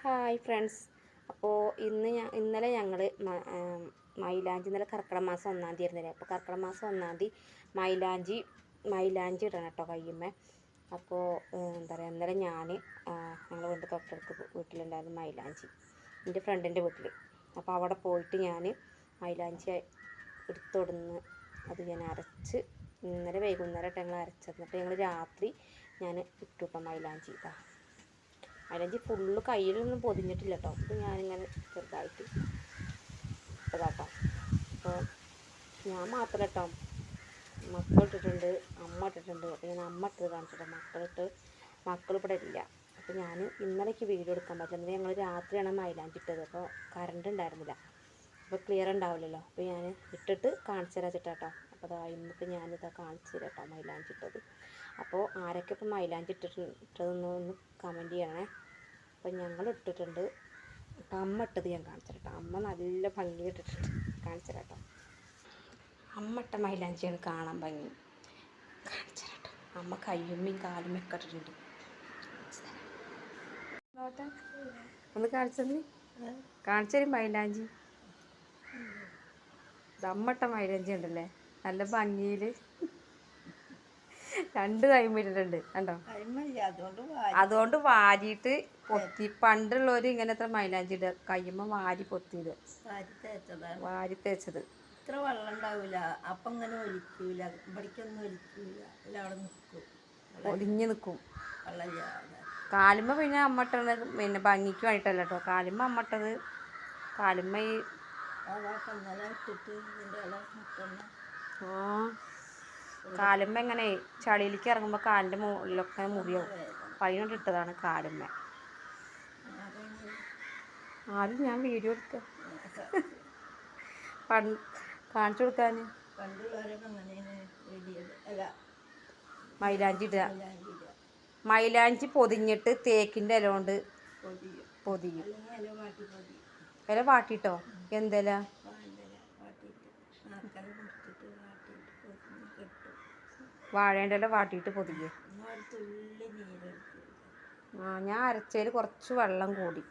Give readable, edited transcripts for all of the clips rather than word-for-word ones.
Hi friends. അപ്പോൾ ഇന്നലെ ഞങ്ങൾ മൈലാഞ്ചി ഇന്നലെ കർക്കിടക മാസം 1-ാം തീയതി ആയിരുന്നില്ലേ. അപ്പോൾ കർക്കിടക മാസം 1-ാം തീയതി മൈലാഞ്ചി ഇടണം കേട്ടോ കയ്യുമ്മേ. അപ്പോൾ എന്താ പറയുക, ഇന്നലെ ഞങ്ങൾ കൊണ്ട് തൊട്ടടുത്ത് വീട്ടിലുണ്ടായിരുന്നു മൈലാഞ്ചി, എൻ്റെ ഫ്രണ്ടിൻ്റെ വീട്ടിൽ. അപ്പോൾ അവിടെ പോയിട്ട് ഞാൻ മൈലാഞ്ചി എടുത്തൊടുന്ന് അത് ഞാൻ അരച്ച് ഇന്നലെ വൈകുന്നേരം ഞങ്ങൾ അരച്ചെന്നിട്ട് ഞങ്ങൾ രാത്രി ഞാൻ ഇട്ടുട്ടോ മൈലാഞ്ചി. മൈലാഞ്ചി ഫുള്ള് കയ്യിലൊന്നും പൊതിഞ്ഞിട്ടില്ല കേട്ടോ. അപ്പോൾ ഞാനിങ്ങനെ ചെറുതായിട്ട് ഇട്ടതാട്ടോ. അപ്പോൾ ഞാൻ മാത്രം കേട്ടോ, മക്കൾ ഇട്ടിട്ടുണ്ട്, അമ്മ ഇട്ടിട്ടുണ്ട്. അപ്പോൾ ഞാൻ അമ്മ ഇട്ടത് കാണിച്ചിട്ടോ. മക്കൾ ഇവിടെ ഇല്ല. അപ്പോൾ ഞാൻ ഇന്നലേക്ക് വീഡിയോ എടുക്കാൻ പറ്റുന്നത് ഞങ്ങൾ രാത്രിയാണ് മൈലാഞ്ചി ഇട്ടത്. അപ്പോൾ കറണ്ട് ഉണ്ടായിരുന്നില്ല, അപ്പോൾ ക്ലിയർ ഉണ്ടാവില്ലല്ലോ. അപ്പോൾ ഞാൻ ഇട്ടിട്ട് കാണിച്ചു തരാം കേട്ടോ. അപ്പോൾ ഇന്നിപ്പോൾ ഞാനിതാ കാണിച്ചു തരാം കേട്ടോ മൈലാഞ്ചി ഇട്ടത്. അപ്പോൾ ആരൊക്കെ ഇപ്പോൾ മൈലാഞ്ചി ഇട്ടതെന്നൊന്ന് കമൻറ്റ് ചെയ്യണേ. അപ്പോൾ ഞങ്ങൾ ഇട്ടിട്ടുണ്ട്. അപ്പം അമ്മ ഇട്ടത് ഞാൻ കാണിച്ചു തരാം. അമ്മ നല്ല ഭംഗിയിട്ടിട്ടുണ്ട്, കാണിച്ചു തരാം കേട്ടോ. അമ്മ ഇട്ട മൈലാഞ്ചിയാണ് കാണാൻ ഭംഗി. കാണിച്ചു തരാം കേട്ടോ. അമ്മ കയ്യുമ്മയും കാലുമൊക്കെ ഇട്ടിട്ടുണ്ട്. ഒന്ന് കാണിച്ചു തരും മൈലാഞ്ചി. അമ്മ ഇട്ട മൈലാഞ്ചി ഉണ്ടല്ലേ, നല്ല ഭംഗിയിൽ 2 കൈമിട്ടിട്ടുണ്ട് കണ്ടോ. അതുകൊണ്ട് വാരിയിട്ട് പൊത്തി. പണ്ടുള്ളവർ ഇങ്ങനത്തെ മൈലാഞ്ചി ഇടുക, കയ്യുമ്മ വാരി പൊത്തിയത്, വാരി തേച്ചത്. ഇത്ര വെള്ളം ഉണ്ടാവില്ല, അപ്പം ഇങ്ങനെ ഒലിക്കൂല, ഇവിടേക്കൊന്നും ഒലിക്കൂല, അവിടെ നിൽക്കും, ഒലിഞ്ഞ് നിൽക്കും. വെള്ളമില്ലാതെ കാലുമ്മ പിന്നെ അമ്മട്ടത് പിന്നെ ഭംഗിക്ക് വേണ്ടിയിട്ടല്ല കേട്ടോ. കാലുമ്മ അമ്മട്ടത് കാലുമ്മ ഈ കാലുമ്മ എങ്ങനെ ചളിയിലേക്ക് ഇറങ്ങുമ്പോൾ കാലിൻ്റെ മുകളിലൊക്കെ മുറിയാവും. അപ്പം അതിനോട് ഇട്ടതാണ് കാലുമ്മ. ആദ്യം ഞാൻ വീഡിയോ എടുക്കുക കാണിച്ചു കൊടുക്കാൻ. മൈലാഞ്ചി ഇടുക, മൈലാഞ്ചി പൊതിഞ്ഞിട്ട് തേക്കിൻ്റെ ഇല കൊണ്ട് പൊതിയും. ഇല വാട്ടിട്ടോ? എന്തില? വാഴേൻ്റെ ഇല വാട്ടിയിട്ട് പൊതിക്കുക. ഞാൻ അരച്ചതിൽ കുറച്ച് വെള്ളം കൂടി.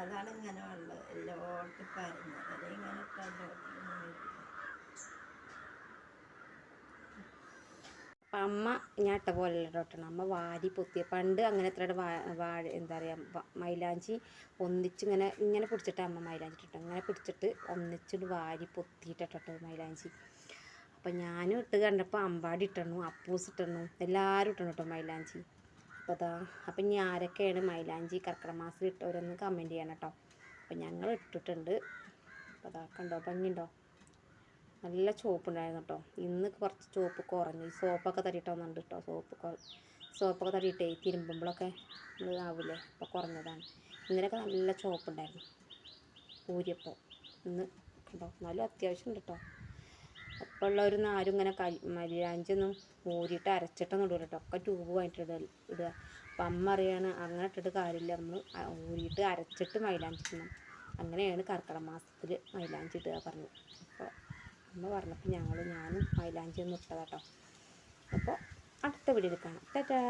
അതാണ് ഇങ്ങനെ വെള്ളം എല്ലാവർക്കും പറഞ്ഞത്. ഇങ്ങനെ അപ്പം അമ്മ ഞാൻ ഇട്ട പോലെ ഇട്ടണം. അമ്മ വാരി പൊത്തിയ പണ്ട് അങ്ങനെ എത്ര എന്താ പറയുക, മൈലാഞ്ചി ഇങ്ങനെ പിടിച്ചിട്ട് അമ്മ മൈലാഞ്ചി ഇട്ടിട്ട് ഇങ്ങനെ പിടിച്ചിട്ട് ഒന്നിച്ചിട്ട് വാരി പൊത്തിയിട്ടിട്ടോ മൈലാഞ്ചി. അപ്പം ഞാനും ഇട്ട് കണ്ടപ്പോൾ അമ്പാടി ഇട്ടണു, അപ്പൂസ് ഇട്ടണു, എല്ലാവരും ഇട്ടണം കേട്ടോ മൈലാഞ്ചി. അപ്പം ഇനി ആരൊക്കെയാണ് മൈലാഞ്ചി കർക്കിടക മാസത്തിൽ ഇട്ടവരൊന്ന് കമൻറ്റ് ചെയ്യണം കേട്ടോ. അപ്പം ഞങ്ങൾ ഇട്ടിട്ടുണ്ട്. അപ്പോൾ കണ്ടോ, ഭംഗിയുണ്ടോ? നല്ല ചോപ്പുണ്ടായിരുന്നു കേട്ടോ. ഇന്ന് കുറച്ച് ചോപ്പ് കുറഞ്ഞു. ഈ സോപ്പൊക്കെ തട്ടിയിട്ടൊന്നുണ്ട് കേട്ടോ. സോപ്പൊക്കെ തട്ടിയിട്ടേ തിരുമ്പുമ്പോഴൊക്കെ ആവില്ലേ, അപ്പോൾ കുറഞ്ഞതാണ്. ഇന്നലെയൊക്കെ നല്ല ചോപ്പുണ്ടായിരുന്നു ഊരിയപ്പോൾ. ഇന്ന് കേട്ടോ നല്ല അത്യാവശ്യം ഉണ്ട് കേട്ടോ. അപ്പോൾ ഉള്ളവരൊന്നും ആരും ഇങ്ങനെ മൈലാഞ്ചിയൊന്നും ഊരിയിട്ട് അരച്ചിട്ടൊന്നും ഇടുക കേട്ടോ. ഒക്കെ ട്യൂബ് വാങ്ങിയിട്ട് ഇടുക. അപ്പം അമ്മ അറിയാണ് അങ്ങനെ ഇട്ടിട്ട് കാര്യമില്ല, നമ്മൾ ഊരിയിട്ട് അരച്ചിട്ട് മൈലാഞ്ചി ഇടണം. അങ്ങനെയാണ് കർക്കിടക മാസത്തിൽ മൈലാഞ്ചി ഇടുക പറഞ്ഞു. അപ്പോൾ അമ്മ പറഞ്ഞപ്പോൾ ഞാനും മൈലാഞ്ചി ഒന്ന് ഇട്ടതാട്ടോ. അപ്പോൾ അടുത്ത വീഡിയോയിൽ കാണാം. ടാറ്റാ.